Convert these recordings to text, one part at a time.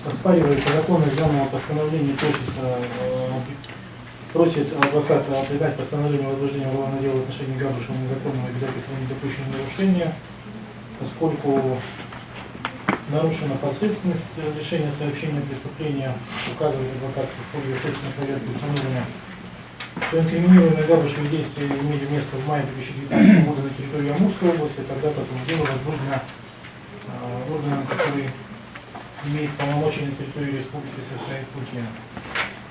оспаривается законность данного постановления, просит адвоката признать постановление о возбуждении уголовного дела в отношении Габышева незаконного обязательства недопущенного нарушения, поскольку нарушена подследственность решения сообщения преступления, указывает адвокат, что в ходе следственной проверки установлено, что инкриминируемые Габышевы действия имели место в мае 2019 года на территории Амурской области, тогда потом дело возбуждено органом, который имеет полномочия на территории Республики Саха-Якутия.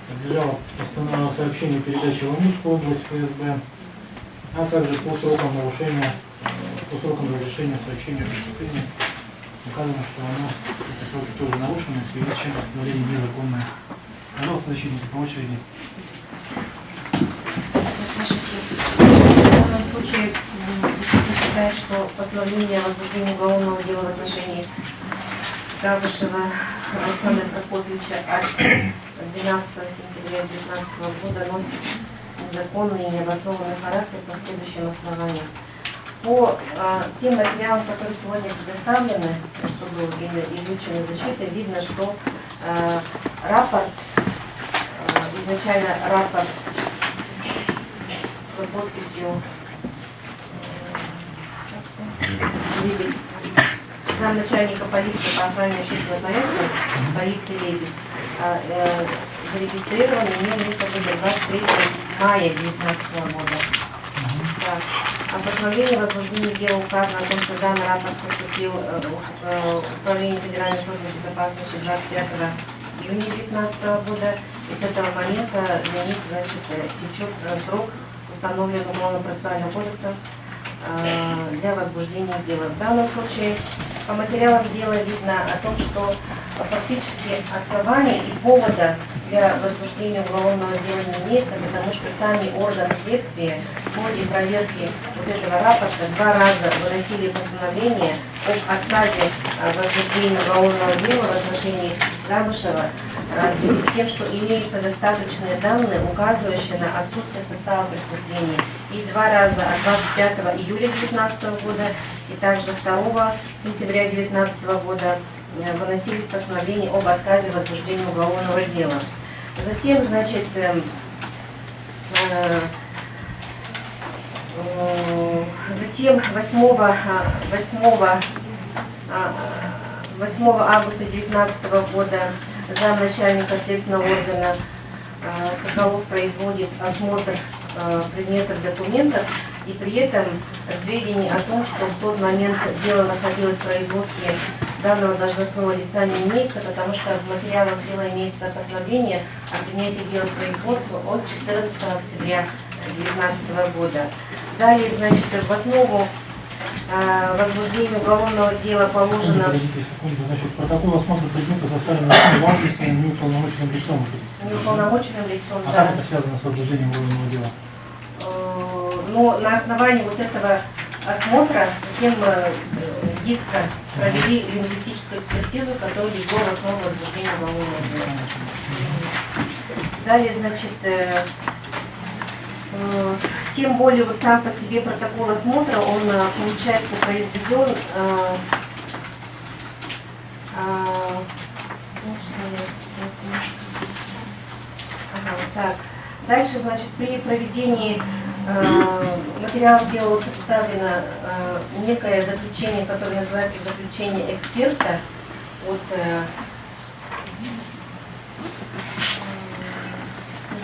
Подлежало постановленному сообщению передачи в Амурскую область ФСБ, а также по срокам нарушения, по срокам разрешения сообщения о преступлении указано, что оно, эти сроки тоже нарушены, в связи с чем постановление незаконное. Пожалуйста, защитники по очереди. В данном случае считает, что постановление о возбуждении уголовного дела в отношении Габышева Александра Прокопьевича от 12 сентября 2019 года носит незаконный и необоснованный характер по следующим основаниям. По тем материалам, которые сегодня предоставлены суду и изучены защитой, видно, что рапорт, изначально рапорт за подписью Лебедь, замначальника полиции по охране общественного порядка, полиции Лебедь, зарегистрирован и имел место в 23 мая 2019 года. Да. О постановлении возбуждения дела указано о том, что данный рапорт поступил в Управление Федеральной службы безопасности 25 июня 2019 года, и с этого момента для них, значит, течет срок, установлен Уголовно-процессуальным кодексом для возбуждения дела. В данном случае по материалам дела видно о том, что фактически оснований и повода для возбуждения уголовного дела не имеется, потому что сами органы следствия в ходе проверки вот этого рапорта 2 раза выносили постановление об отказе возбуждения уголовного дела в отношении Габышева в связи с тем, что имеются достаточные данные, указывающие на отсутствие состава преступления. И 2 раза от 25 июля 2019 года и также 2 сентября 2019 года выносились постановления об отказе возбуждения уголовного дела. Затем, значит, 8 августа 2019 года замначальника следственного органа Соколов производит осмотр предметов документов, и при этом сведений о том, что в тот момент дело находилось в производстве данного должностного лица, не имеется, потому что в материалах дела имеется постановление о принятии дела в производство от 14 октября 2019 года. Далее, значит, в основу возбуждению уголовного дела положено... Подождите секунду, значит, протокол осмотра предмета составлен в августе неуполномоченным лицом. Неуполномоченным лицом, а да. как это связано с возбуждением уголовного дела? Но на основании вот этого осмотра затем диска провели лингвистическую экспертизу, которая легла в основу возбуждения уголовного дела. Далее, значит, тем более вот сам по себе протокол осмотра, он, получается, произведен так. Дальше, значит, при проведении материалов дела представлено некое заключение, которое называется заключение эксперта от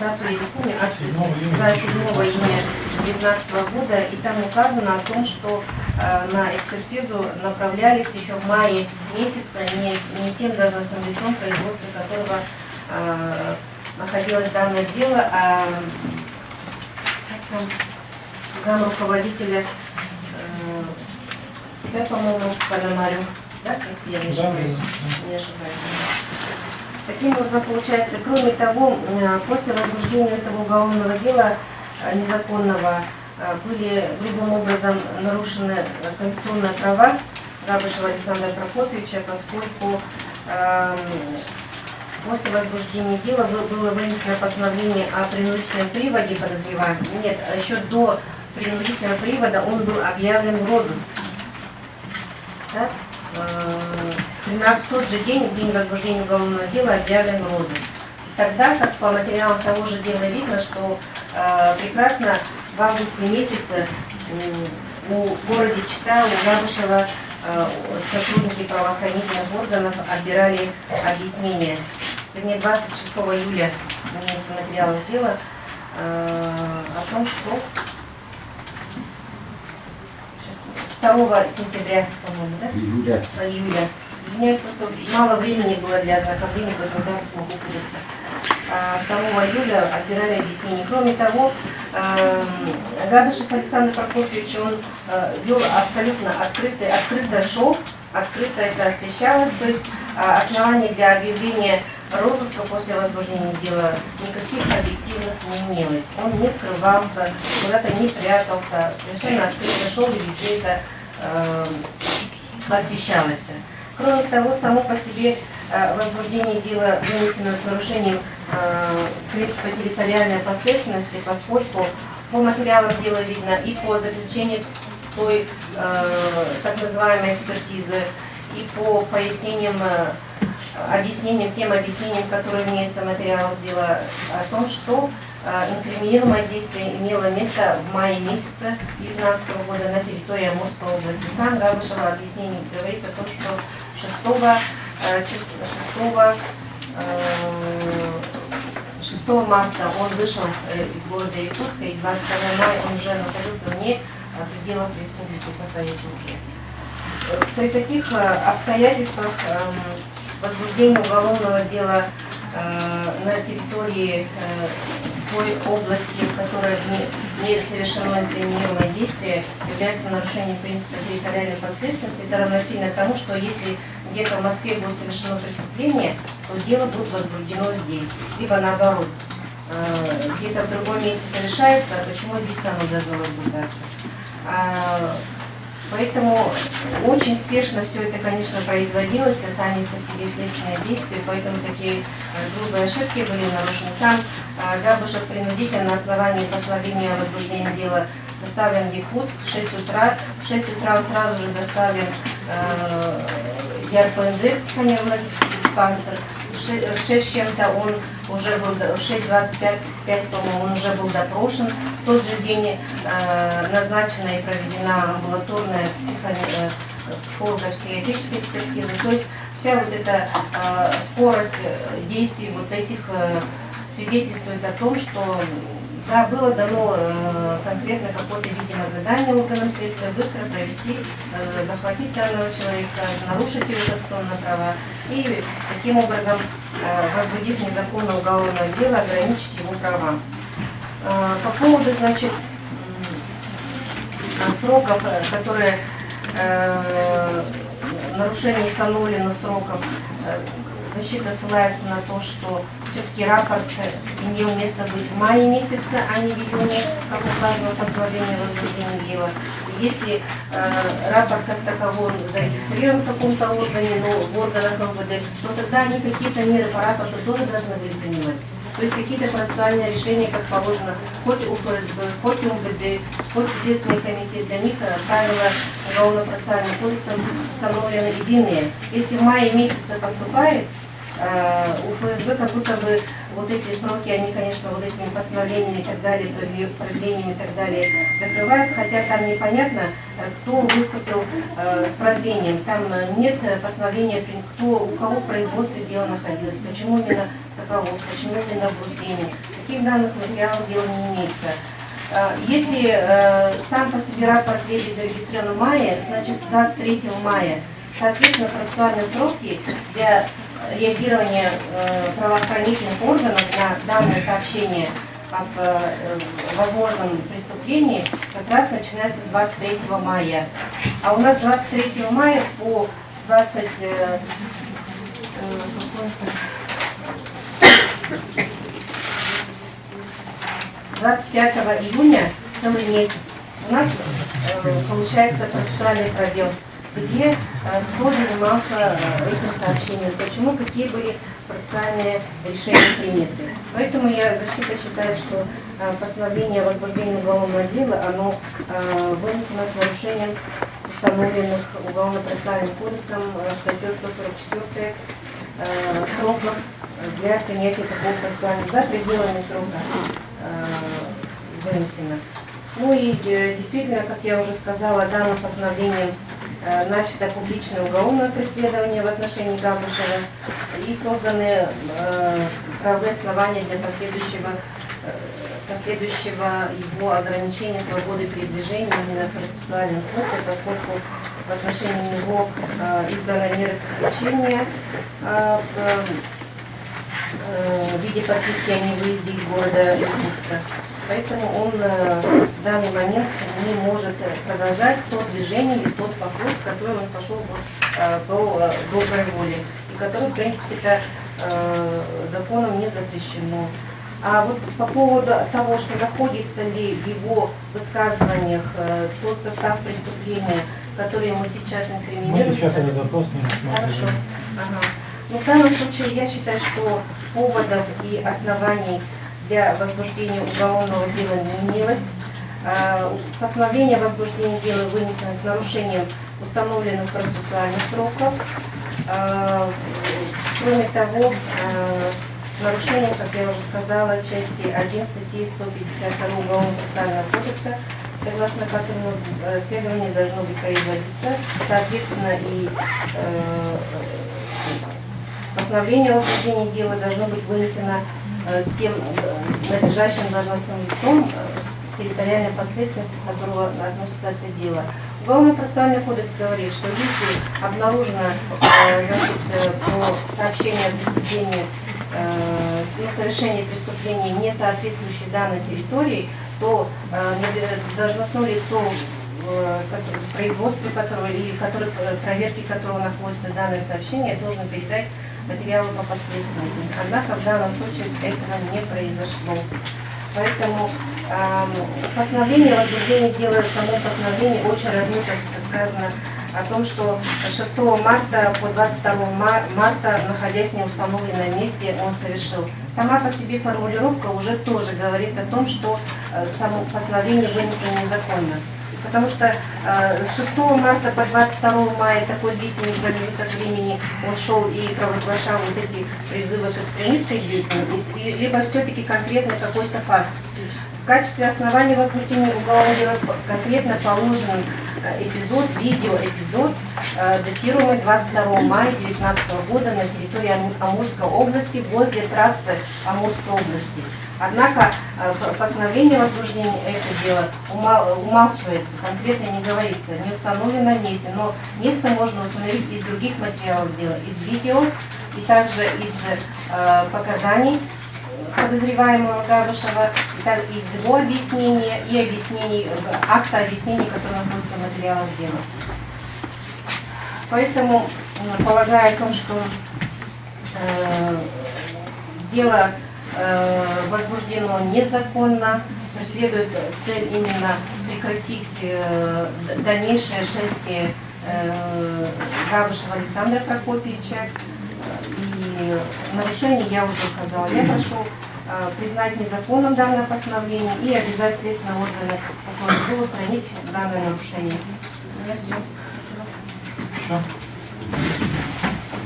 дату я не помню, от 7 июня 2019 года, и там указано о том, что на экспертизу направлялись еще в мае месяца не тем должностным лицом, производстве которого находилось данное дело, а зам руководителя тебя, по-моему, Пономарев, да, если я не ошибаюсь? Не ошибаюсь. Таким образом, получается, кроме того, после возбуждения этого уголовного дела незаконного были грубым образом нарушены конституционные права Габышева Александра Прокопьевича, поскольку после возбуждения дела было вынесено постановление о принудительном приводе подозреваемого. Нет, еще до принудительного привода он был объявлен в розыск. Да? в тот же день, в день возбуждения уголовного дела, объявлен розыск. Тогда, как по материалам того же дела видно, что прекрасно в августе месяце у городе Чита, у Габышева сотрудники правоохранительных органов отбирали объяснения. Вернее, 26 июля имеется материал дела о том, что 2 сентября, по-моему, да? Июля. Извиняюсь, просто мало времени было для ознакомления, поэтому там могу путаться. 2 июля отбирали объяснения. Кроме того, Габышев Александр Прокофьевич, он вел абсолютно открыто шоу, открыто это освещалось, то есть оснований для объявления розыска после возбуждения дела никаких объективных не имелось. Он не скрывался, куда-то не прятался, совершенно открыто шел, и везде это освещалось. Кроме того, само по себе возбуждение дела вынесено с нарушением принципа территориальной последственности, поскольку по материалам дела видно и по заключению той так называемой экспертизы, и по пояснениям, тем объяснениям, которые имеются в материалах дела, о том, что инкриминируемое действие имело место в мае месяце 2019 года на территории Амурской области. Сам Габышева объяснение говорит о том, что 6 марта он вышел из города Якутска, и 22 мая он уже находился вне пределов Республики Саха-Якутия. При таких обстоятельствах возбуждение уголовного дела на территории той области, в которой не совершено инкриминируемое действие, является нарушением принципа территориальной подследственности. Это равносильно тому, что если где-то в Москве будет совершено преступление, то дело будет возбуждено здесь. Либо наоборот, где-то в другом месте совершается, а почему здесь оно должно возбуждаться? Поэтому очень спешно все это, конечно, производилось, сами по себе следственные действия, поэтому такие грубые ошибки были нарушены. Сам Габышев принудительно на основании постановления о возбуждении дела доставлен в Якутск в 6 утра. В 6 утра он сразу же доставлен в ЯРПНД, психоневрологический диспансер. В 6 с чем-то он уже был, в 6:25, по-моему, он уже был допрошен. В тот же день назначена и проведена амбулаторная психолого-психиатрическая экспертиза. То есть вся вот эта скорость действий вот этих свидетельствует о том, что да, было дано конкретно какое-то, видимо, задание органам следствия быстро провести, захватить данного человека, нарушить его конституционные права и таким образом, возбудив незаконное уголовное дело, ограничить его права. По поводу, значит, сроков, которые нарушение установленных сроков, защита ссылается на то, что все-таки рапорт имел место быть в мае месяце, а не в июне, как указано в постановлении о возбуждении дела. Если рапорт как таковой зарегистрирован в каком-то органе, но в органах МВД, то тогда они какие-то меры по рапорту тоже должны были принимать. То есть какие-то процессуальные решения, как положено, хоть у ФСБ, хоть у МВД, хоть Следственный комитет, для них правила Уголовно-процессуальным кодексом установлены единые. Если в мае месяце поступает, у ФСБ как будто бы вот эти сроки, они, конечно, вот этими постановлениями и так далее, продлениями и так далее закрывают, хотя там непонятно, кто выступил с продлением. Там нет постановления, у кого в производстве дело находилось, почему именно Соколов, почему именно в Брусине. Таких данных материалов дела не имеется. Если сам по себе рапорт деле зарегистрирован в мае, значит 23 мая, соответственно, процессуальные сроки для реагирования правоохранительных органов на данное сообщение об возможном преступлении как раз начинается 23 мая. А у нас 23 мая по 25 июня, целый месяц, у нас получается процессуальный пробел, где кто занимался этим сообщением, почему, какие были процессуальные решения приняты. Поэтому защита считает, что постановление о возбуждении уголовного дела, оно вынесено с нарушением установленных Уголовно-процессуальным кодексом статьей 144 сроков для принятия такого процессуального за пределами срока вынесено. Ну и действительно, как я уже сказала, данным постановлением начато публичное уголовное преследование в отношении Габышева и созданы правовые основания для последующего его ограничения свободы передвижения именно в процессуальном смысле, поскольку в отношении него изданы меры пресечения в виде подписки о невыезде из города Иркутска. Поэтому он в данный момент не может продолжать то движение или тот поход, в который он пошел по доброй воле, и который, в принципе-то, законом не запрещено. А вот по поводу того, что находится ли в его высказываниях тот состав преступления, который ему сейчас инкриминируется. Мы сейчас этот запрос не рассматриваем. Хорошо. Ага. Но в данном случае я считаю, что поводов и оснований для возбуждения уголовного дела не имелось. Постановление о возбуждении дела вынесено с нарушением установленных процессуальных сроков. Кроме того, с нарушением, как я уже сказала, части 1 статьи 152 Уголовно-процессуального кодекса, согласно которому следование должно быть производиться. Соответственно, и постановление о возбуждении дела должно быть вынесено с тем надлежащим должностным лицом, территориальной подследственности которого относится это дело. Уголовно-процессуальный кодекс говорит, что если обнаружено по сообщению о преступлении, совершении преступления, не соответствующей данной территории, то должностное лицо, в производстве которого или проверки которого находится данное сообщение, должно передать материалы по подследственности. Однако в данном случае этого не произошло. Поэтому постановление о возбуждении дела, само постановление очень размыто сказано о том, что 6 марта по 22 марта, находясь в неустановленном месте, он совершил. Сама по себе формулировка уже тоже говорит о том, что само постановление вынесено незаконно. Потому что с 6 марта по 22 мая такой длительный промежуток времени он шел и провозглашал вот эти призывы к экстремистской деятельности, либо все-таки конкретно какой-то факт. В качестве основания возбуждения уголовного дела конкретно положен эпизод, видеоэпизод, датируемый 22 мая 2019 года на территории Амурской области, возле трассы Амурской области. Однако постановление возбуждения этого дела умалчивается, конкретно не говорится, не установлено месте, но место можно установить из других материалов дела, из видео и также из показаний подозреваемого Габышева, из его объяснения и объяснений, акта объяснений, которые находятся в материалах дела. Поэтому, полагая о том, что дело возбуждено незаконно, преследует цель именно прекратить дальнейшее шествие Габышева Александра Прокопьевича. И нарушение я уже указала. Я прошу признать незаконным данное постановление и обязать следственные органы по суду устранить данное нарушение. У меня все. Все.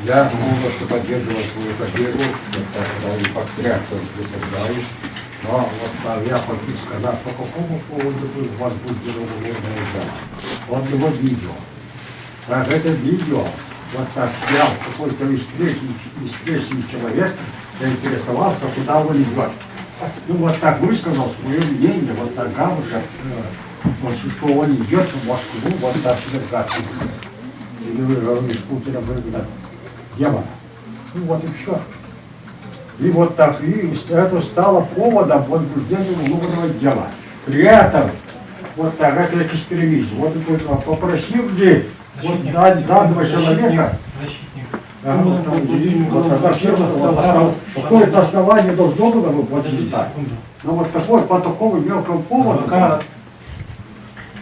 Я думаю, что поддерживаю свою коллегу, когда не повторяться здесь говоришь. Но вот я хочу сказать, по какому поводу был возбуждено уголовное дело. Вот его видео. Как это видео, вот так снял какой-то из встречный человек, заинтересовался, куда он идет. Ну вот так высказал свое мнение, вот так Габышев, вот, что он идет в Москву, вот так свергаться. И вы из Путина выгнали демона. Ну вот и все. И вот так, и это стало поводом возбуждения уголовного дела. При этом, вот так, это экстремизм. Вот попросил ли вот данного человека, какое-то основание должно было бы возбуждать. Но вот по такому мелкому поводу.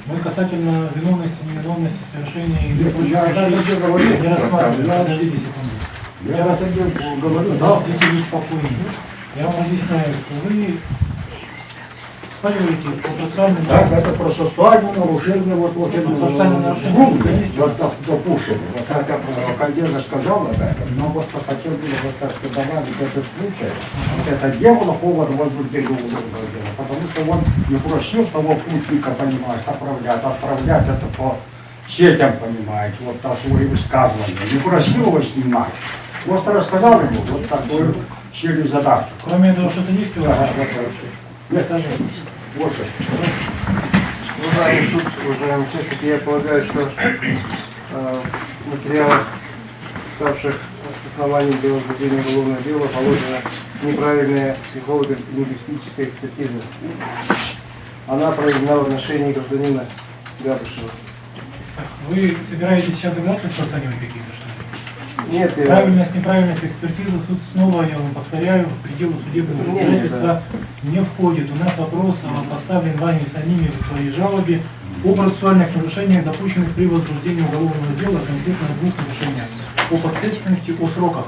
Мы касательно виновности, невиновности, совершения или Я не говорю. не рассматриваем. Подождите секунду. Я вас говорю, да, будьте спокойны. Я вам объясняю, что вы оспариваете по процессуальному Так, это процессуальное нарушение, вот Процессуальное нарушение, грубо, есть. вот так допущено. Вот как Кандина сказала, да, но вот хотел бы вот так добавить этот случай, вот это дело по поводу возбуждения уголовного дела, потому что он не просил того путника, понимаешь, отправлять это по сетям, понимаете, вот так свои высказывания, не просил его снимать, просто рассказал ему вот такую серию задач. Кроме этого, что-то есть у вас? Нет, вот это. Уважаемый суд, уважаемый участник, я полагаю, что в материалах, ставших основанием для возбуждения уголовного дела, положена неправильная психолого-лингвистическая экспертиза. Она проведена в отношении гражданина Габышева. Так, вы собираетесь сейчас доказательства оценивать какие-то, что ли? Нет, Правильность, неправильность экспертизы суд снова, я вам повторяю, в пределы судебного разбирательства не входит. У нас вопрос поставлен вами самими в своей жалобе о процессуальных нарушениях, допущенных при возбуждении уголовного дела, конкретно о двух нарушениях: о подследственности, о сроках.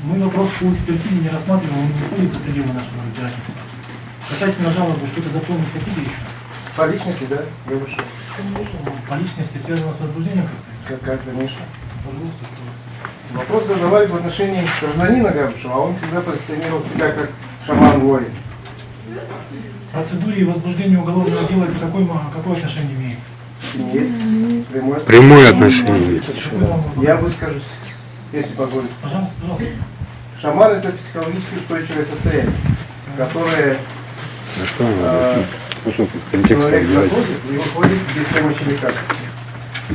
Мы вопрос по экспертизе не рассматриваем, он не входит в пределы нашего разбирательства. Касательно жалобы, что-то дополнить хотите еще? по личности, да, Габышев? По личности связано с возбуждением как-то? Как, конечно. Пожалуйста, что Вопрос задавали в отношении гражданина Габышева, а он всегда позиционировал себя как шаман-воин. в процедуре возбуждения уголовного дела это какое отношение имеет? Имеет прямое. Прямое отношение. Я выскажусь, если позволите. Пожалуйста, пожалуйста. Шаман — это психологически устойчивое состояние, которое На что она кусок из контекста человек убирать? заходит и выходит без помощи лекарств.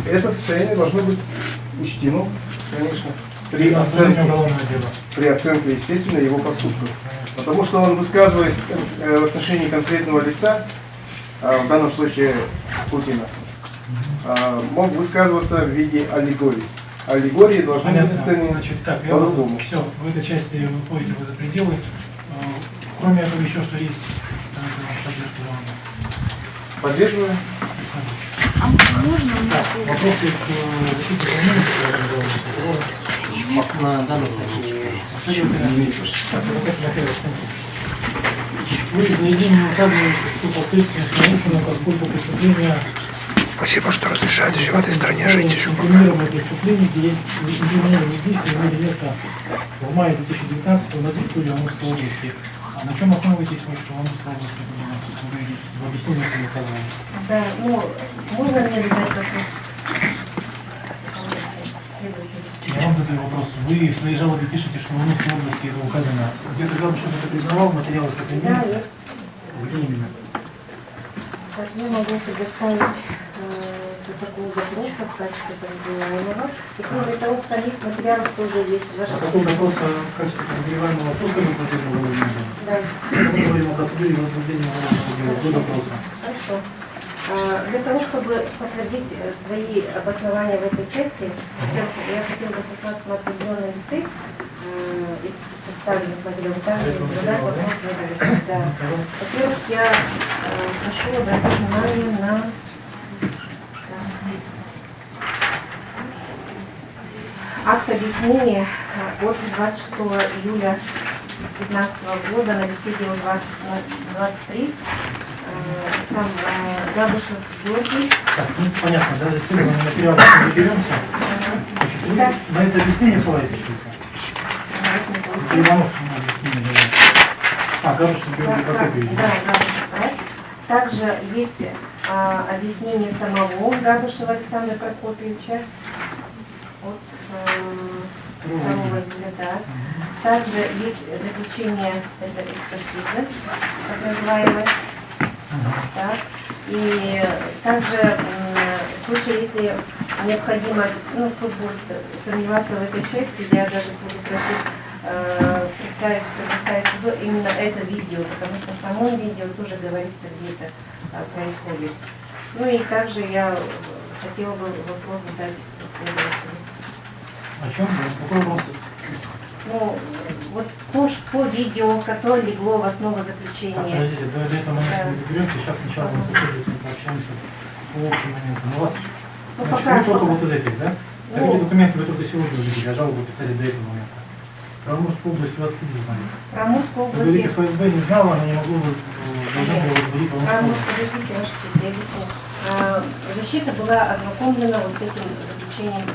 Это состояние должно быть учтено, конечно, При возбуждении уголовного дела. при оценке, естественно, его поступков. Потому что он, высказываясь в отношении конкретного лица, в данном случае Путина, мог высказываться в виде аллегорий. Аллегории должны быть Понятно. оценены Значит, так, я вас по-другому. все, в этой части вы выходите вы за пределы. Кроме этого еще что есть? Давайте вам поддержку жалобы. Поддерживаю. Александр. Так, вопросы к защите уголовного На данном Вы в заявлении указываете, что последственность нарушена, поскольку преступление Спасибо, что разрешаете еще в этой стране жить еще пока. инкриминированное преступление, где инкриминированное действие имели место в мае 2019 на территории Амурской области. А на чем основываетесь вы, что в Амурской области говорились в объяснении, что вы указывали? Да, ну, можно мне задать вопрос? Я вам задаю вопрос. Вы в своей жалобе пишете, что в Амурской области это указано. Где-то Габышев это признавал, в материалах это Да, имеется? есть. Где именно? Так, я могу предоставить протокол допроса в качестве подозреваемого. И кроме того, в самих материалах тоже есть ваши... Протокол допроса в качестве подозреваемого просто вы потребовали? Да. Мы говорим о процедуре возбуждения уголовного дела до допроса. Хорошо. Для того, чтобы подтвердить свои обоснования в этой части, я хотела бы сослаться на определенные листы, из представленных материалов, также задать вопрос следователю. Да. Во-первых, я прошу обратить внимание на акт объяснения от 26 июля 2015 года на листе дела 23. Там Габышев Георгий. Так, ну, понятно, да, исследование материала мы разберемся. Значит, вы Итак. на это объяснение ссылаетесь только? Переванов объяснение даёт. А, Габышев Георгий Прокопьевич. Да, да. Также есть объяснение самого Габышева Александра Прокопьевича от 2 июля, да. Также есть заключение этой экспертизы, так называемой. Так. И также в случае, если необходимо, ну, суд будет сомневаться в этой части, я даже буду просить предоставить суду именно это видео, потому что в самом видео тоже говорится, где это происходит. Ну и также я хотела бы вопрос задать следователю. О чем? Какой вопрос? Ну, вот то, что видео, которое легло в основу Так, заключения. подождите, до этого момента не доберемся, сейчас сначала мы со следователем пообщаемся по общим моментам. У вас, Ну, значит, пока- вы только вот из этих, да? Ну, Какие документы вы только сегодня увидели, а жалобу писали до этого момента? Про Амурскую область вы откуда узнали? Про Амурскую Вы говорите, область. ФСБ не знала, она не могла должны были возбудить уголовное Подождите, Ваша честь, я объясню. Защита была ознакомлена вот с этим заключением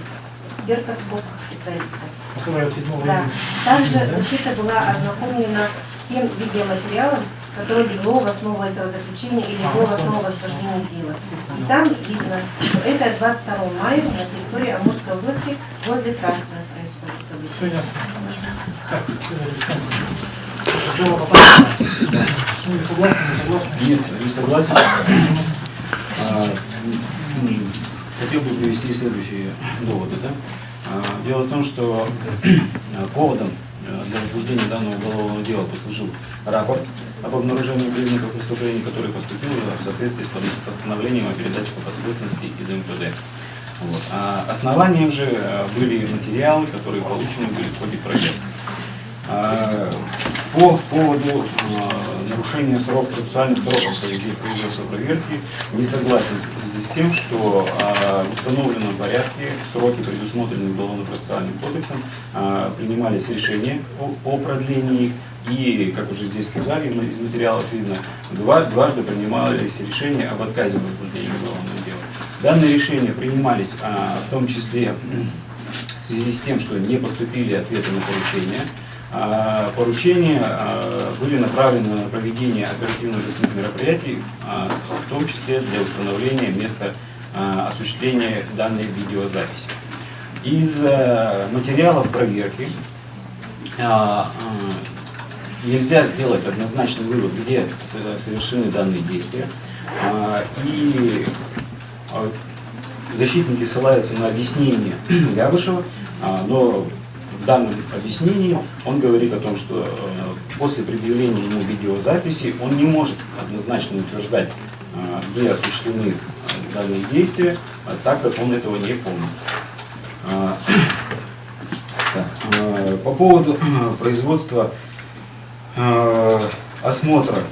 эксперта в скобках специалиста. которое от 7 Да. июня. Также Да? защита была ознакомлена с тем видеоматериалом, который легло в основу этого заключения и легло в основу возбуждения дела. И там видно, что это 22 мая на территории Амурской области возле трассы происходит событие. Все ясно. Так, дело попало. Ну, не согласны, не согласны? Нет, не согласен. Хотел бы привести следующие доводы. Да? Дело в том, что поводом для возбуждения данного уголовного дела послужил рапорт об обнаружении признаков преступлений, который поступил в соответствии с постановлением о передаче по подследственности из МВД. Вот. А основанием же были материалы, которые получены были в ходе проверки. По поводу нарушения процессуальных сроков производства проверки не согласен в связи с тем, что в установленном порядке сроки, предусмотренные Уголовно-процессуальным кодексом, принимались решения о продлении их. И, как уже здесь сказали, из материалов видно, дважды принимались решения об отказе в возбуждении уголовного дела. Данные решения принимались в том числе в связи с тем, что не поступили ответы на поручения. Поручения были направлены на проведение оперативно-розыскных мероприятий, в том числе для установления места осуществления данной видеозаписи. Из материалов проверки нельзя сделать однозначный вывод, где совершены данные действия. И защитники ссылаются на объяснение Габышева, но в данном объяснении он говорит о том, что после предъявления ему видеозаписи он не может однозначно утверждать, где осуществлены данные действия, так как он этого не помнит. По поводу производства осмотра,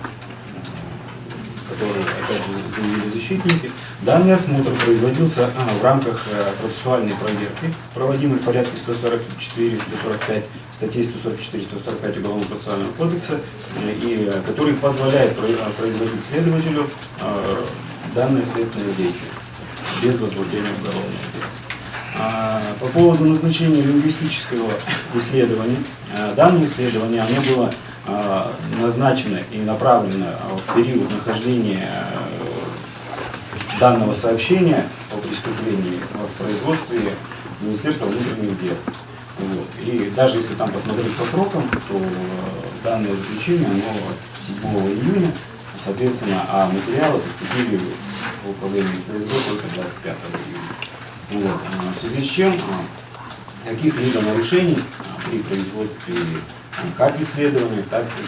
который, опять же, заявили защитники, данный осмотр производился в рамках процессуальной проверки, проводимой в порядке 144-145 статей 144-145 Уголовно-процессуального кодекса, и который позволяет производить следователю данное следственное действие без возбуждения уголовного дела. По поводу назначения лингвистического исследования, данное исследование оно было назначено и направлено в период нахождения данного сообщения о преступлении в производстве Министерства внутренних дел. Вот. И даже если там посмотреть по срокам, то данное заключение оно 7 июня, соответственно, а материалы поступили в управление ФСБ только 25 июня. Вот. В связи с чем каких-либо нарушений при производстве как исследования,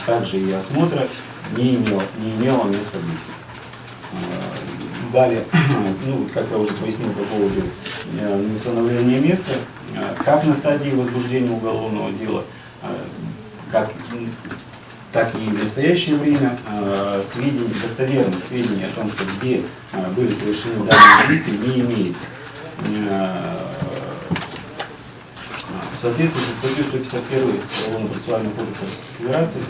так же и осмотра не имело места быть. Далее, как я уже пояснил по поводу установления места, как на стадии возбуждения уголовного дела, так и в настоящее время достоверных сведений о том, что где были совершены данные действия, не имеется. В соответствии со статьей 151 Уголовно-процессуального кодекса Российской Федерации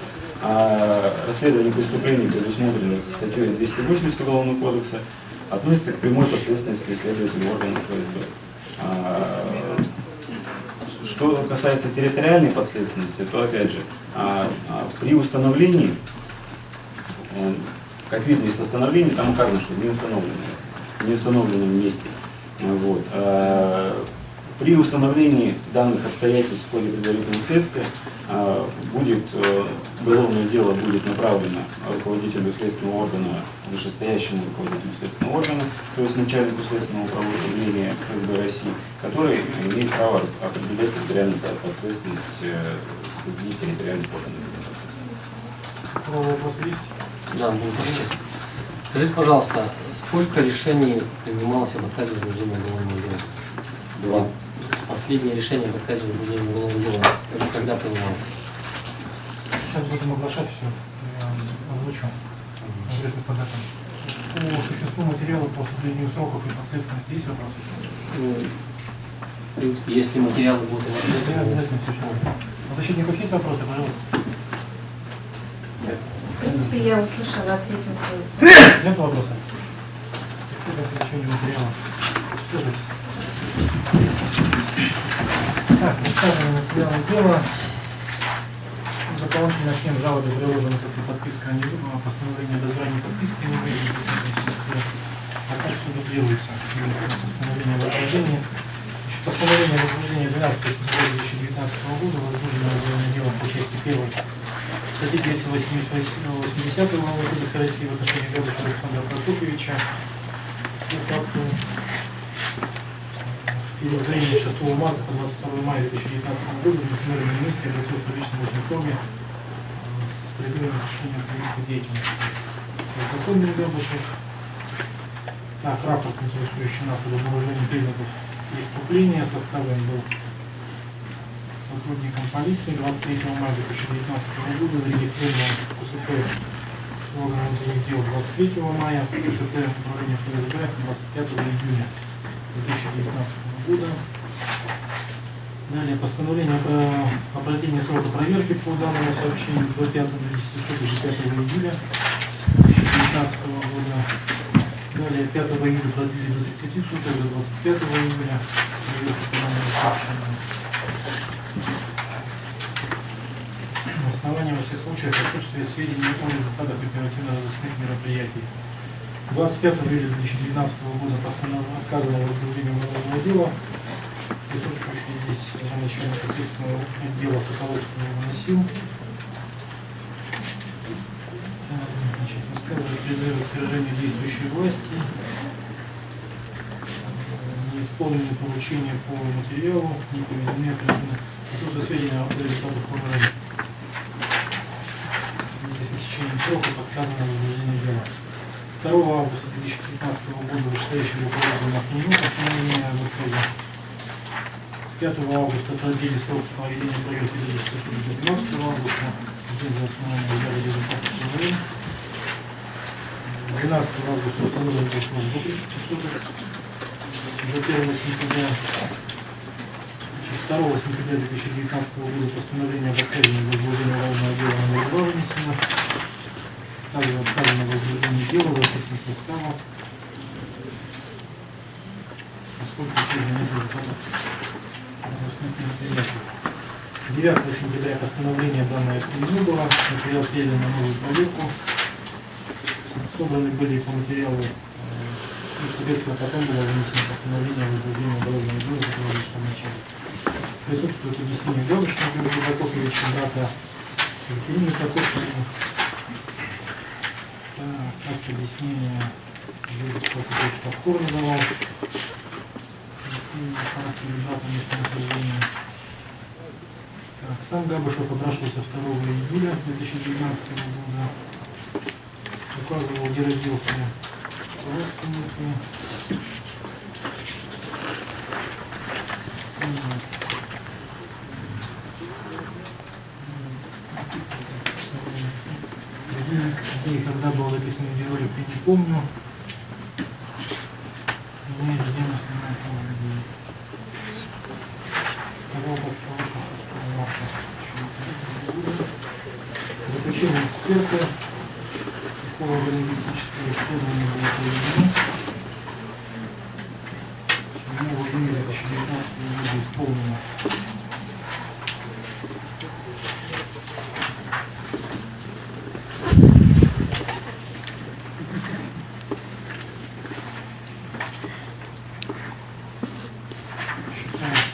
расследование преступлений, предусмотренных статьей 280 Уголовного кодекса, относится к прямой последственности следователей органов ФСБ. Что касается территориальной подследственности, то опять же, при установлении, как видно из постановления, там указано, что в неустановленном месте. Вот. При установлении данных обстоятельств в ходе предварительного следствия уголовное дело будет направлено руководителю следственного органа, вышестоящему руководителю следственного органа, то есть начальнику следственного управления ФСБ России, который имеет право определять территориальную подследственность среди территориальных органов. Вопрос есть? Да, будет интересно. Скажите, пожалуйста, сколько решений принималось об отказе возбуждения уголовного дела? 2. Последнее решение об отказе возбуждения уголовного дела когда принималось? Сейчас будем оглашать все, я озвучу конкретно по датам. По существу материала, по определению сроков и последственности есть вопросы? Если материалы будут Я обязательно все сейчас. У защитников есть вопросы, пожалуйста? Нет. принципе, я услышала ответ на свой вопрос. Нет вопросов? Кто-то получение материала? Слушайтесь. Так, представлено материалы дела. Дополнительно к ним жалобы приложены как и подписка о постановлении о дозрании подписки не выйдет, а как что дублируется постановление о возбуждении. Постановление о возбуждении 12 сентября 2019 года возбуждено уголовным делом по части 1 статьи 280 Уголовного кодекса России в отношении Габычева Александра Протопьевича. В период времени 6 марта по 22 мая 2019 года премьер-министр обратился в личном форме с призывом к решению активистской деятельности. Протокольный Габышев. Так, рапорт, интересующий нас об обнаружении признаков преступления, составлен был сотрудником полиции 23 мая 2019 года, зарегистрирован в КСП органов внутренних дел 23 мая, КСП управления ФСБ 25 июня 2019 года. Далее постановление о продлении срока проверки по данному сообщению до 5 июля 2019 года. Далее 5 июля продлили до 30 суток, до 25 июля проверки по данному сообщению. На основании во всех случаях отсутствия сведений о результатах оперативно-розыскных мероприятий. 25 июля 2012 года постановлено отказано в возбуждении уголовного дела. Присутствующий здесь начальник ответственного отдела Соколовского выносил. Значит, высказывает призывы к свержению действующей власти. Не исполнены поручения по материалу, не поведены отсутствие сведений о результатах ПМР. С истечением срока отказано в возбуждении дела. 2 августа 2015 года вышестоящий руководитель отменил постановление об отказе. 5 августа продлили срок проведения проверки до 12 августа. День за основание взяли результаты ПМР. 12 августа установлен был срок до 30 суток. До 1 сентября. 2 сентября 2019 года постановление об отказе в возбуждении уголовного дела номер 2 вынесено. Также отказано в возбуждении дела за отсутствием состава, поскольку тоже нет результатов розыскных мероприятий. 9 сентября постановление данное не было, материал передан на новую проверку. Собраны были по материалу, и, соответственно, потом было вынесено постановление о возбуждении уголовного дела, которое лишь в начале. Присутствует объяснение Габычева Георгия Прокопьевича, брата Екатерины Прокопьевны. Акт объяснения Георгий Прокопьевич повторно давал. Объяснение характера дата местонахождения. Так, сам Габышев опрашивался 2 июля 2019 года. Указывал, где родился родственники. Где и когда был записан видеоролик, я не помню. Меня рожденность не знаю, кого людей. Сказал так, что вышел 6 марта 2019 года. Заключение эксперта. Эколого-лингвистическое исследование было проведено. 7 июня 2019 года исполнено.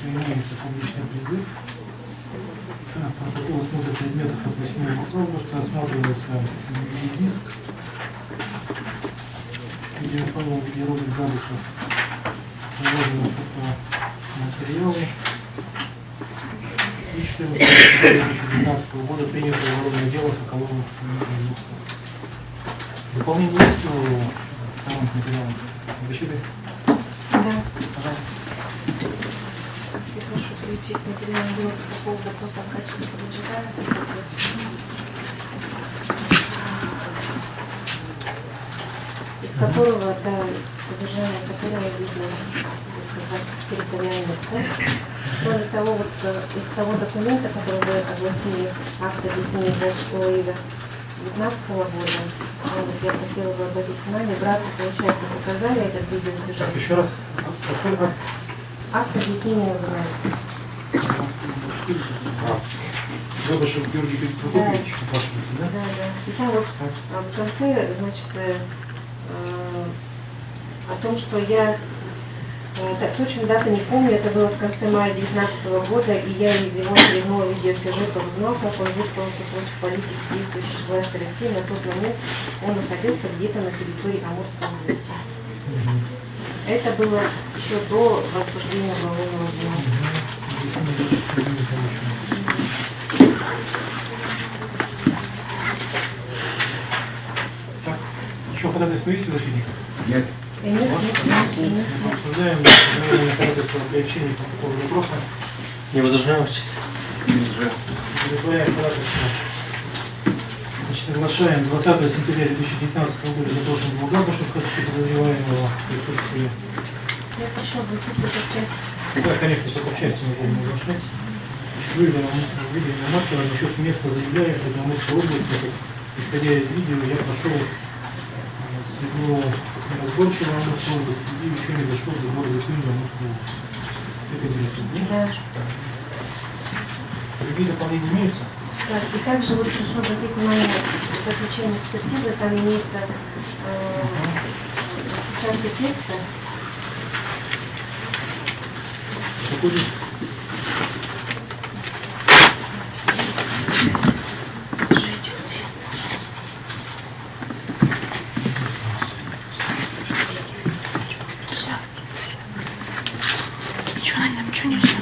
Имеется публичный призыв. Так, протокол осмотра предметов от 8 августа осматривается диск с видеофайлом видеоролик Габышев. Приложены фотоматериалы. И 14 2019 года принято уголовное дело Соколовым производства. Дополнение есть у сторонних материалов? Защиты? Да. Пожалуйста. Я прошу включить материальный блок по поводу вопроса о качестве подлежащего. Из которого, да, содержание которого видно территориальный код. Кроме того, вот из того документа, который вы огласили, акт объяснения 26 июля 2019 года. Вот, я просила бы обратить внимание, брату, получается, показали этот видеосюжет. Так, еще раз. Какой акт? Акт объяснения называется. Габышев Георгий Прокопьевич, ваш да? Да, да. И там вот в конце, значит, о том, что я точно дату не помню, это было в конце мая 2019 года, и я из его очередного видеосюжета узнал, как он высказался против политики действующей власти России. На тот момент он находился где-то на территории Амурской области. Это было еще до возбуждения уголовного дела. Так, еще ходатайство есть у защитника? Нет. Нет. Обсуждаем заявление ходатайства для общения по такому вопросу. Не возражаем. Удовлетворяем ходатайство. Значит, оглашаем 20 сентября 2019 года задолженного Габышев, качестве подозреваемого в присутствии. Я прошу обратить эту часть. Да, конечно, только в части мы будем оглашать. Выделенный маркер насчет места заявляю, что для Амурской области, исходя из видео, я прошел среду неразборчиво Амурской области и еще не дошел до города Тюмени Амурской области. Это интересно. Да. Какие дополнения имеются? Так, и также вот прошу обратить внимание, заключение экспертизы, там имеется части текста. Какой здесь? Ничего нельзя.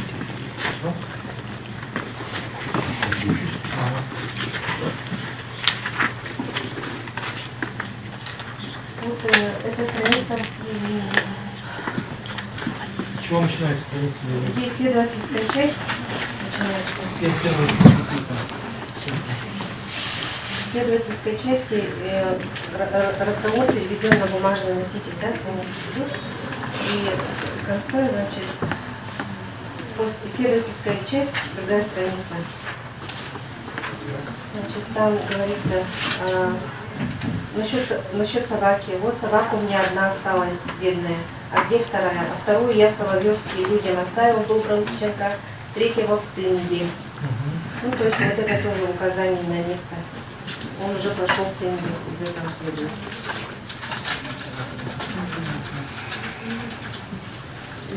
Вот эта страница, С чего начинается страница? где исследовательская часть начинается. В исследовательской части разговор переведен на бумажный носитель, да, идет. И в конце, значит, исследовательская часть, другая страница. Значит, там говорится насчет собаки. Вот собака у меня одна осталась, бедная. А где вторая? А вторую я Соловьевские людям оставил в Добром щенка, третьего в Тынде. Ну, то есть вот это тоже указание на место. Он уже прошел в Тынде, из этого следует.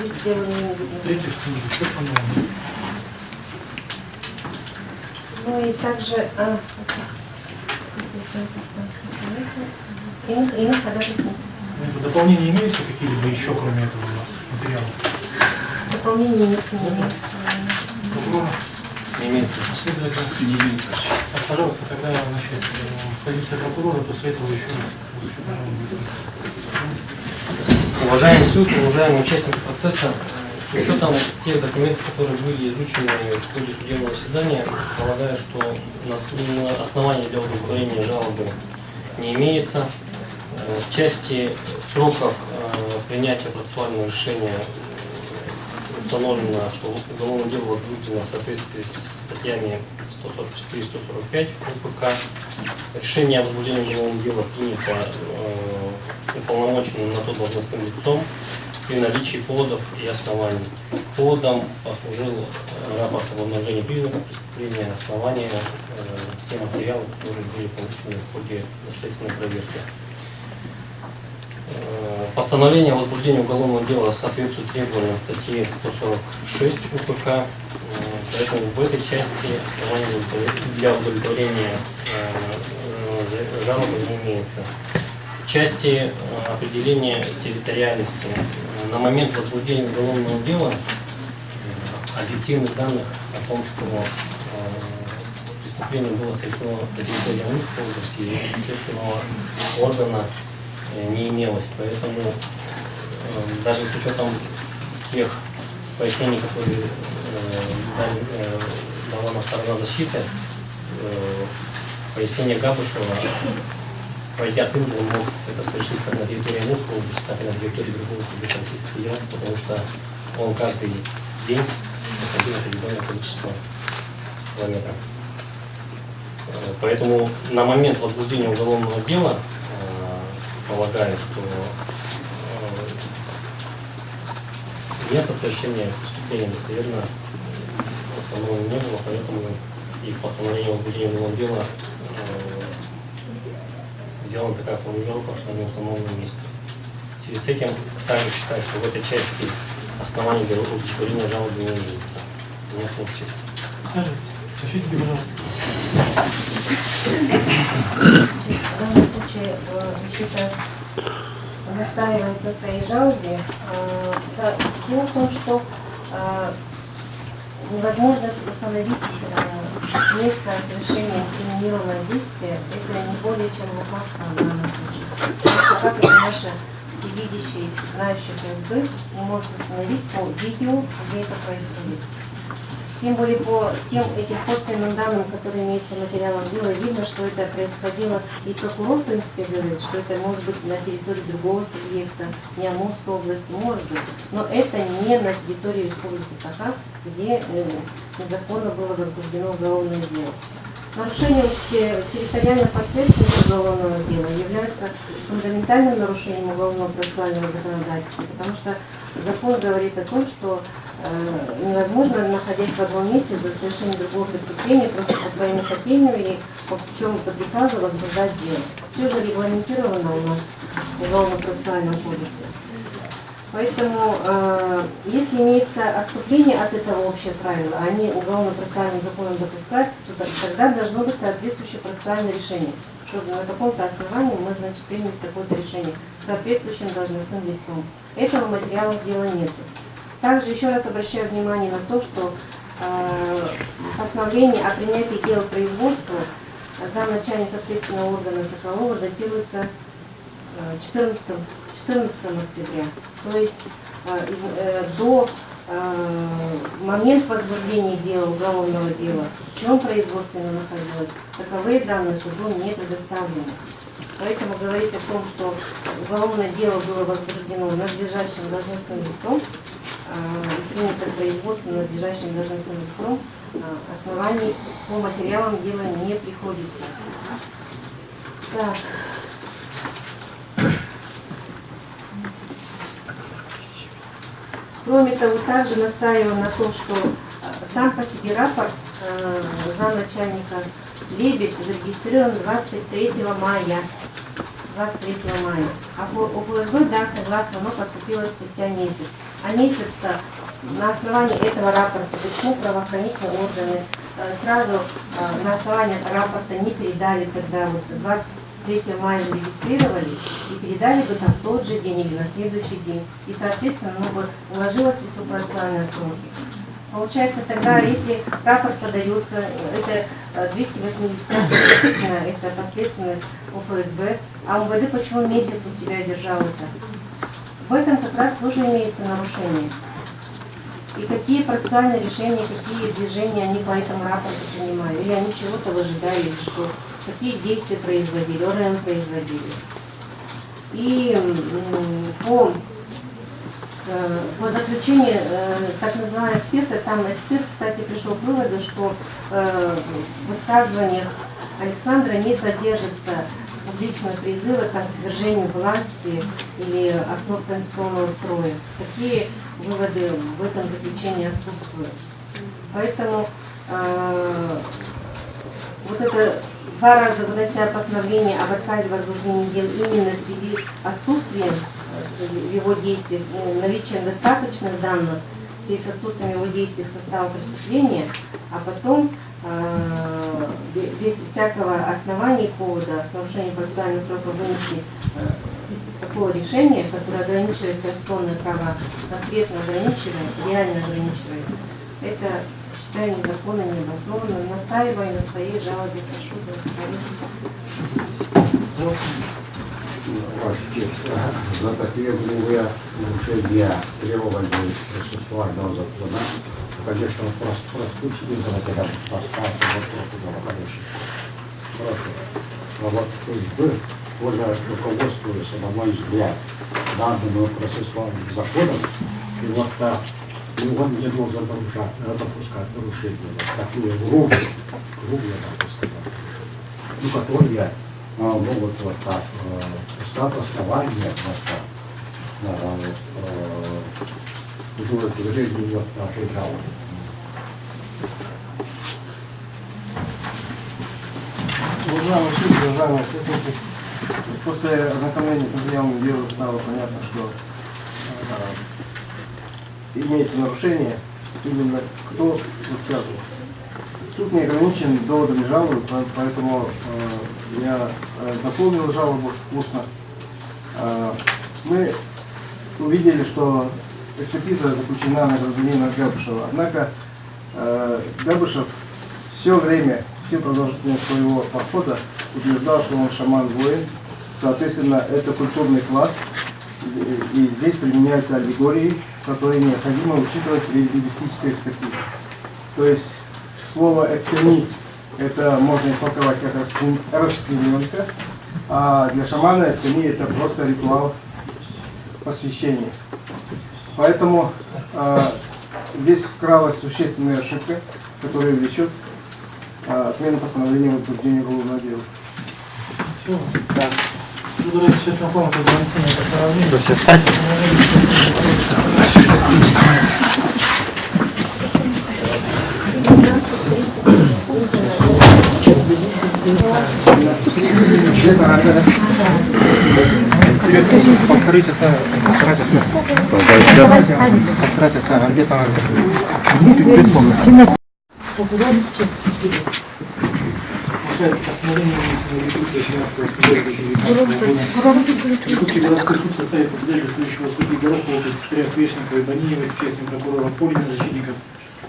Есть дело не будет. Третий служит, что по-моему? Ну и также иных ходатайств. Дополнения имеются какие-либо еще, кроме этого у вас материалов? Дополнений нет. Прокурора? Не имеет. Следователь? Не имеется. Так, пожалуйста, тогда значит, позиция прокурора, после этого еще раз. Уважаемый суд, уважаемые участники процесса, с учетом тех документов, которые были изучены в ходе судебного заседания, полагаю, что на основании для удовлетворения жалобы не имеется. В части сроков принятия процессуального решения установлено, что уголовное дело возбуждено в соответствии с статьями 144-145 УПК. Решение о возбуждении уголовного дела принято уполномоченным на то должностным лицом при наличии поводов и оснований. Поводом послужил рапорт об обнаружении признаков преступления, основания те материалы, которые были получены в ходе следственной проверки. Постановление о возбуждении уголовного дела соответствует требованиям статьи 146 УПК, поэтому в этой части оснований для удовлетворения жалобы не имеется. В части определения территориальности на момент возбуждения уголовного дела объективных данных о том, что преступление было совершено на территории Амурской области и следственного органа не имелось. Поэтому даже с учетом тех пояснений, которые дала нам сторона защиты, пояснение Габышева, пройдя Тынду, он мог это совершить как на территории Амурской области, так и на территории другого субъекта Российской Федерации, потому что он каждый день проходил определенное количество километров. Поэтому на момент возбуждения уголовного дела полагаю, что место совершения преступления достоверно установлено не было, поэтому и в постановлении возбуждения уголовного дела сделана такая формулировка, что на неустановленном месте. В связи с этим также считаю, что в этой части оснований для удовлетворения жалобы не имеется. Нет общества. Сажайтесь. Пишите, пожалуйста. В данном случае защита настаивает на своей жалобе. Дело в том, что невозможность установить место совершения инкриминированного действия — это не более чем лукавство в данном случае. Потому что как это наши всевидящие, знающие ФСБ не может установить по видео, где это происходит. Тем более по тем этим косвенным данным, которые имеются в материалах дела, видно, что это происходило, и прокурор, в принципе, говорит, что это может быть на территории другого субъекта, не Амурской области, может быть, но это не на территории Республики Саха, где незаконно было возбуждено уголовное дело. Нарушением территориальной подследственности уголовного дела является фундаментальным нарушением уголовного процессуального законодательства, потому что закон говорит о том, что невозможно, находясь в одном месте за совершение другого преступления, просто по своему хотению или по чему-то приказу возбуждать дело. Все же регламентировано у нас в Уголовно-процессуальном кодексе. Поэтому, если имеется отступление от этого общего правила, а не уголовно-процессуальным законом допускается, то тогда должно быть соответствующее процессуальное решение, чтобы на каком-то основании мы, значит, приняли такое-то решение с соответствующим должностным лицом. Этого в материалах дела нет. Также еще раз обращаю внимание на то, что постановление о принятии дела в производство замначальника следственного органа Соколова датируется 14 октября. То есть до момента возбуждения дела, уголовного дела, в чем производство находилось, таковые данные суду не предоставлены. Поэтому говорить о том, что уголовное дело было возбуждено надлежащим должностным лицом, и принято производство надлежащим должностным лицом, оснований по материалам дела не приходится. Так. Кроме того, также настаиваю на том, что сам по себе рапорт замначальника Лебедь зарегистрирован 23 мая. А у ФСБ, да, согласно, оно поступило спустя месяц. А месяц на основании этого рапорта почему правоохранительные органы сразу на основании рапорта не передали, тогда вот 23 мая зарегистрировали и передали бы там в тот же день или на следующий день. И, соответственно, оно бы уложилось в субпроцессуальные сроки. Получается, тогда, если рапорт подается, это 280, это последственность у ФСБ, а МВД почему месяц у тебя держал это? В этом как раз тоже имеется нарушение. И какие процессуальные решения, какие движения они по этому рапорту принимали? Или они чего-то выжидали, или что? Какие действия производили, ОРМ производили? И по заключению так называемого эксперта, там эксперт, кстати, пришел к выводу, что в высказываниях Александра не содержится публичного призыва к свержению власти или основ конституционного строя. Такие выводы в этом заключении отсутствуют. Поэтому вот это два раза вынося постановление об отказе возбуждения дел именно в связи с отсутствием его действий, наличием достаточных данных, в связи с отсутствием его действий в состава преступления, а потом без всякого основания и повода с нарушением процессуального срока вынесли такое решение, которое ограничивает конституционные права, конкретно ограничивает, реально ограничивает. Это, считаю, незаконно, необоснованно. Настаиваю на своей жалобе. Прошу Ваш честь, за такие грубые нарушения требований процессуального закона, конечно, простучили за это остался вопрос конечно. Хорошо. А вот ФСБ тоже руководствуется, на мой взгляд, данным процессуальным законом, и вот так, и он не должен допускать нарушения, такие грубые, так сказать. ну, которые могут вот так стать основания к движению нашей жалобы. Уважаемый суд, уважаемые присутствующие, после ознакомления с материалом дела стало понятно, что имеется нарушение, именно кто высказывался. Суд не ограничен доводами жалобы, поэтому я дополнил жалобу устно. Мы увидели, что экспертиза заключена на гражданина Габышева, однако Габышев все время, всю продолжительность своего подхода утверждал, что он шаман-воин. Соответственно, это культурный класс, и здесь применяются аллегории, которые необходимо учитывать при лингвистической экспертизе. То есть слово «эктони» это можно истолковать как расчлененка, а для шамана эктони это просто ритуал посвящения. Поэтому здесь вкралась существенная ошибка, которая влечет отмену постановления о возбуждении уголовного дела. Все. Да. Буду разрешить на комнату для внесения постановления. Что, все встать? Повторите сами. Повторите сами. Где самое? Получается постановление внесено в Якутске 17 года 2019 года. Якутский городской суд в составе председателя следующего судьи Горохова, секретаря Свешникова и Баниевой с участием прокурора Полина, защитников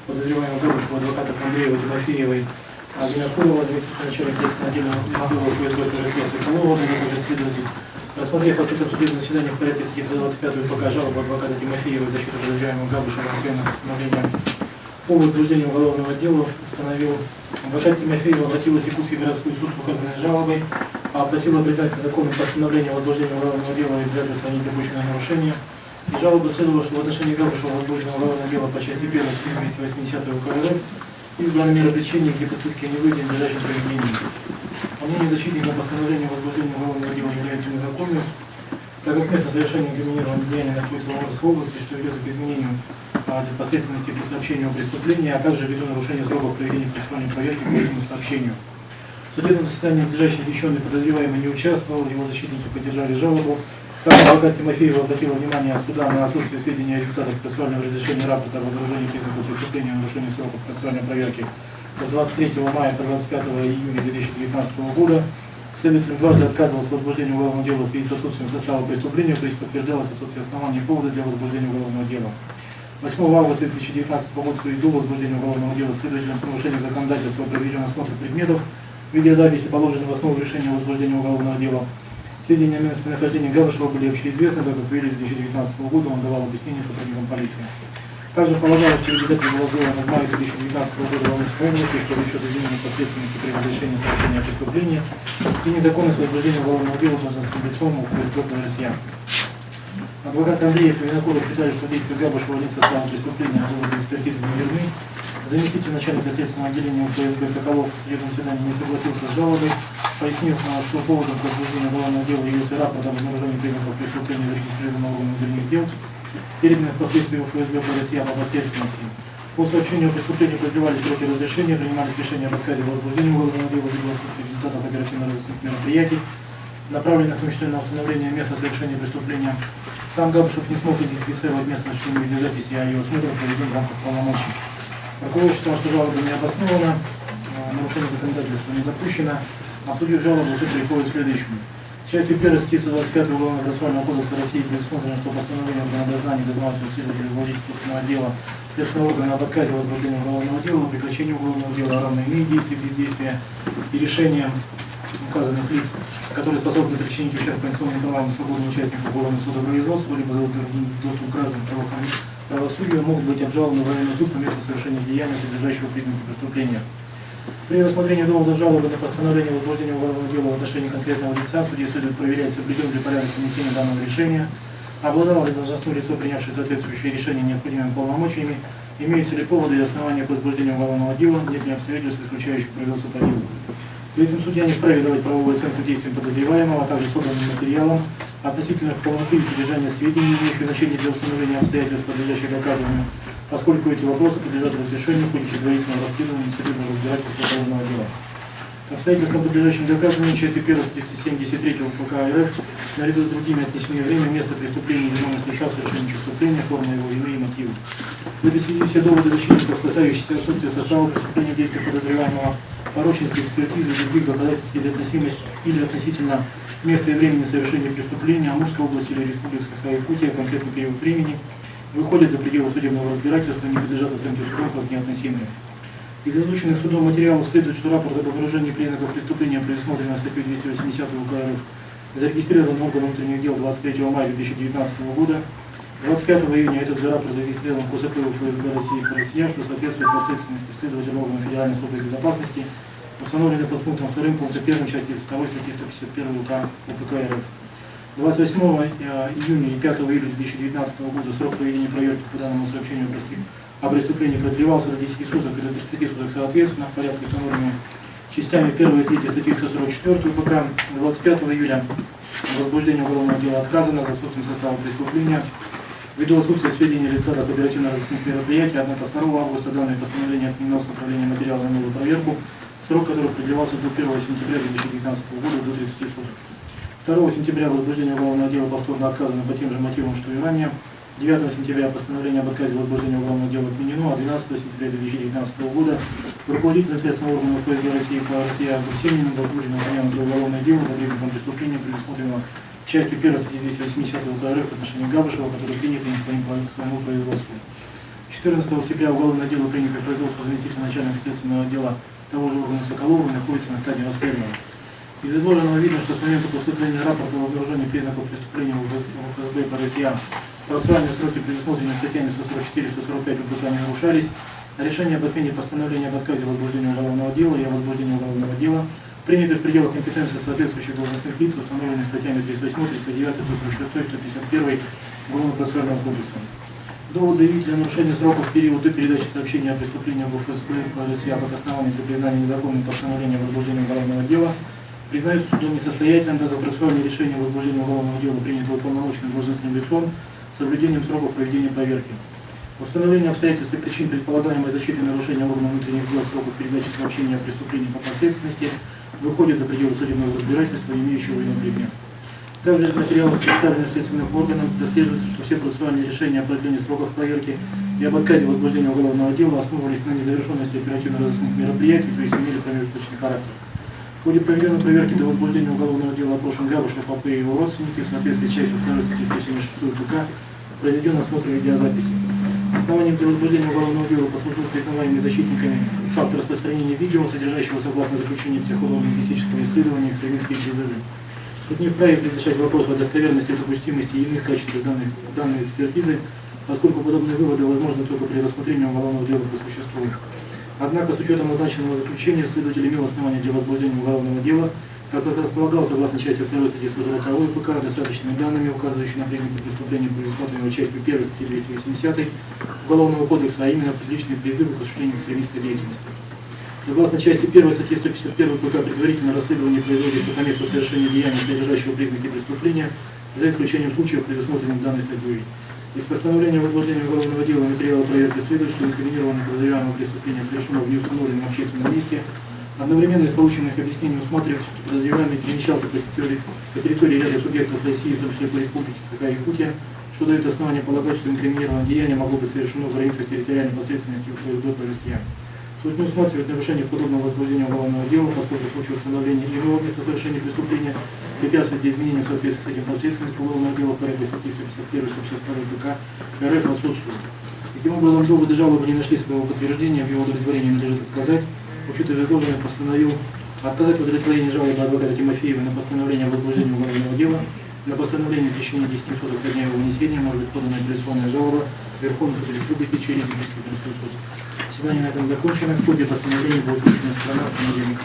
подозреваемого Габышева, адвоката Андреева, Тимофеевой, Винокурова, заместителя начальника следственного отдела Модулова ФСБ ФРС Соколова, следователь. Рассмотрев отчет о судебном заседании в порядке статьи 125 УПК жалобы адвоката Тимофеева в защиту подозреваемого Габышева на постановление по возбуждению уголовного дела установил. Адвокат Тимофеева обратилась в Якутский городской суд с указанной жалобой, просила признать незаконным постановление о возбуждении уголовного дела и обязательства недопущенного нарушения. И жалоба следовала, что в отношении Габышева возбуждено уголовное дело по части 1 статьи 280 УК РФ избраны меры пресечения, где подписки не выйдет надлежащим проведением. По мнению защитника, постановление о возбуждении уголовного дела является незаконным, так как место совершения инкриминированного деяния находится в Амурской области, что ведет к изменению последственности при сообщении о преступлении, а также ввиду нарушения сроков проведения процессуальной проверки по этому сообщению. В судебном заседании надлежащий защищенный подозреваемый не участвовал, его защитники поддержали жалобу. Также адвокат Тимофеева обратила внимание суда на отсутствие сведений о результатах процессуального разрешения рапорта об обнаружении признаков преступления и нарушении сроков процессуальной проверки с 23 мая по 25 июня 2019 года. Следователь дважды отказывался в возбуждении уголовного дела в связи с отсутствием состава преступления, то есть подтверждалось отсутствие оснований и повода для возбуждения уголовного дела. 8 августа 2019 года до возбуждения уголовного дела следователем по нарушению законодательства произведен осмотр предметов, видеозаписи, положенные в основу решения о возбуждении уголовного дела. Сведения о местонахождении Габышева были общеизвестны, так как в июле 2019 года он давал объяснение сотрудникам полиции. Также полагалось, что обязательно было сделано в мае 2019 года в Амурской области, что влечет изменение последственности при разрешении совершения преступления и незаконность возбуждения уголовного дела должностным лицом у ФСБ ФРС. Адвокат Андреев и Винокуров считали, что действия Габышева нет состава преступления, а выводы экспертизы неверны. Заместитель начальника следственного отделения ФСБ Соколов в судебном заседании не согласился с жалобой, пояснив, что поводом к возбуждению уголовного дела явился рапорт об обнаружении признаков преступления, зарегистрированного органом внутренних дел, переданных впоследствии ФСБ ФРС по последственности. По сообщению о преступлении продлевались сроки разрешения, принимались решения об отказе в возбуждении уголовного дела ввиду отсутствия результатов оперативно-розыскных мероприятий, направленных на установление места совершения преступления. Сам Габышев не смог идентифицировать место осуществления видеозаписи, а ее осмотр проведен в рамках полномочий. Прокурор считал, что жалоба не обоснована, нарушение законодательства не допущено, а судью жалобу суд переходит к следующему. Частью 1 статьи 125 Уголовного процессуального кодекса России предусмотрено, что постановление органа дознания, дознавателя, следователя, руководителя следственного отдела, следственного органа об отказе в возбуждении уголовного дела, прекращении уголовного дела равно имеет действие, бездействия и решения указанных лиц, которые способны причинить ущерб конституционным правам и свободным участникам уголовного судопроизводства, либо затруднить доступ к гражданам к правосудию, могут быть обжалованы в военный суд по месту совершения деяния, содержащего признаки преступления. При рассмотрении доводов жалобы на постановление возбуждения уголовного дела в отношении конкретного лица судье следует проверять, соблюден ли порядок внесения данного решения, обладало ли должностное лицо, принявшее соответствующее решение, необходимыми полномочиями, имеются ли поводы и основания к возбуждению уголовного дела, нет ли обстоятельств, исключающих производство по делу. При этом судья не вправе давать правовую оценку действиям подозреваемого, а также собранным материалам относительно полноты и содержания сведений, имеющих значение для установления обстоятельств, подлежащих доказыванию, поскольку эти вопросы подлежат разрешению в ходе предварительного расследования судебного разбирательства уголовного дела. Обстоятельствам, подлежащим доказыванию, части 1 статьи 73 УПК РФ, наряду с другими отнесены время, место преступления, виновность лица в совершении преступления, форма его вины и мотивы. В этой связи все доводы защитников, касающиеся отсутствия состава преступления, действия подозреваемого, порочности экспертизы, других доказательств или относительно места и времени совершения преступления, Амурской области или Республики Саха-Якутия, конкретный период времени, выходят за пределы судебного разбирательства и не подлежат оценке судом как неотносимые. Из изученных судом материалов следует, что рапорт об обнаружении признаков преступления, предусмотренного статьей 280 УК РФ, зарегистрирован органом внутренних дел 23 мая 2019 года. 25 июня этот же рапорт зарегистрирован в КСП ФСБ России по России, что соответствует последственности следователя органов Федеральной службы безопасности, установленной под пунктом 2 пункта 1 части 2 статьи 151 УК РФ. 28 июня и 5 июля 2019 года срок проведения проверки по данному сообщению о преступлении продлевался до 10 суток и до 30 суток соответственно в порядке, установленном частями 1 и 3 статьи 144 УПК. 25 июля возбуждение уголовного дела отказано за отсутствием состава преступления ввиду отсутствия сведений о результатах оперативно-розыскных мероприятий, однако 2 августа данное постановление отменено с направлением материала на новую проверку, срок которого продлевался до 1 сентября 2019 года до 30 суток. 2 сентября возбуждение уголовного дела повторно отказано по тем же мотивам, что и ранее. 9 сентября постановление об отказе возбуждения уголовного дела отменено, а 12 сентября 2019 года руководителем следственного органа ФСБ России по России Гусениным возбуждено упомянутое уголовное дело по признакам преступления, предусмотренного частью 1 статьи 280 УК РФ в отношении Габышева, который принято не своему производству. 14 октября уголовное дело, принято в производство заместителя начальника следственного отдела того же органа Соколова, находится на стадии расследования. Из изложенного видно, что с момента поступления рапорта о обнаружении признаков преступления в ФСБ по России процессуальные сроки, предусмотренные статьями 144 и 145 УПК, не нарушались, а решение об отмене постановления об отказе возбуждения уголовного дела и о возбуждении уголовного дела приняты в пределах компетенции соответствующих должностных лиц, установленных статьями 38, 39, 146, 151 Уголовно-процессуального кодекса. Довод заявителя о нарушении сроков в период до передачи сообщения о преступлении в ФСБ по России как основании для признания незаконным постановления о возбуждении уголовного дела признается судом несостоятельным, так как процессуальное решение о возбуждении уголовного дела принято уполномоченным должностным лицом с соблюдением сроков проведения проверки. Установление обстоятельств и причин предполагаемой защиты нарушения органов внутренних дел сроков передачи сообщения о преступлении по последственности выходит за пределы судебного разбирательства, имеющего иной предмет. Также из материалов, представленных следственным органам, прослеживается, что все процессуальные решения о продлении сроков проверки и об отказе возбуждения уголовного дела основывались на незавершенности оперативно-розыскных мероприятий, то есть имели промежуточный характер. В ходе проведенной проверки до возбуждения уголовного дела опрошен Габышев, АП и его родственники в соответствии с частью 2 статьи 176 УПК проведен осмотр видеозаписи. Основанием для возбуждения уголовного дела послужил признаваемый защитниками факт распространения видео, содержащего согласно заключению психолого-лингвистического исследования экстремистские призывы. Суд не вправе предрешать вопрос о достоверности, допустимости и иных качеств данной экспертизы, поскольку подобные выводы возможны только при рассмотрении уголовного дела по существу. Однако, с учетом назначенного заключения, следователь имел основания для возбуждения уголовного дела, так как располагал, согласно части 2 статьи 140 УПК, достаточными данными, указывающими на признаки преступления, предусмотренного частью 1 статьи 280 Уголовного кодекса, а именно публичные призывы к осуществлению экстремистской деятельности. Согласно части 1 статьи 151 УПК, предварительное расследование производится по месту совершения деяния, содержащего признаки преступления, за исключением случаев, предусмотренных данной статьей. Из постановления о возбуждении уголовного дела материала проверки следует, что инкриминированное подозреваемое преступление совершено в неустановленном общественном месте. Одновременно из полученных объяснений усматривается, что подозреваемый перемещался по территории ряда субъектов России, в том числе по республике Саха-Якутия, что дает основание полагать, что инкриминированное деяние могло быть совершено в границах территориальной последственности ФСБ по России. Суд не усматривает нарушение в подобном возбуждении уголовного дела, поскольку в случае установления иного места совершения преступления препятствует для изменения в соответствии с этим последственности уголовного дела в порядке статьи 151 и 152 ГК РФ отсутствуют. Таким образом, доводы жалобы не нашли своего подтверждения, в его удовлетворении надлежит отказать. Учитывая изложенное, постановил отказать в удовлетворении жалобы адвоката Тимофеева на постановление о возбуждении уголовного дела. На постановление в течение 10 суток со дня его вынесения может быть подана апелляционная жалоба в Верховный суд Республики через административный суд. Заседание на этом закончено. В ходе постановления будет вручена сторона в понедельник.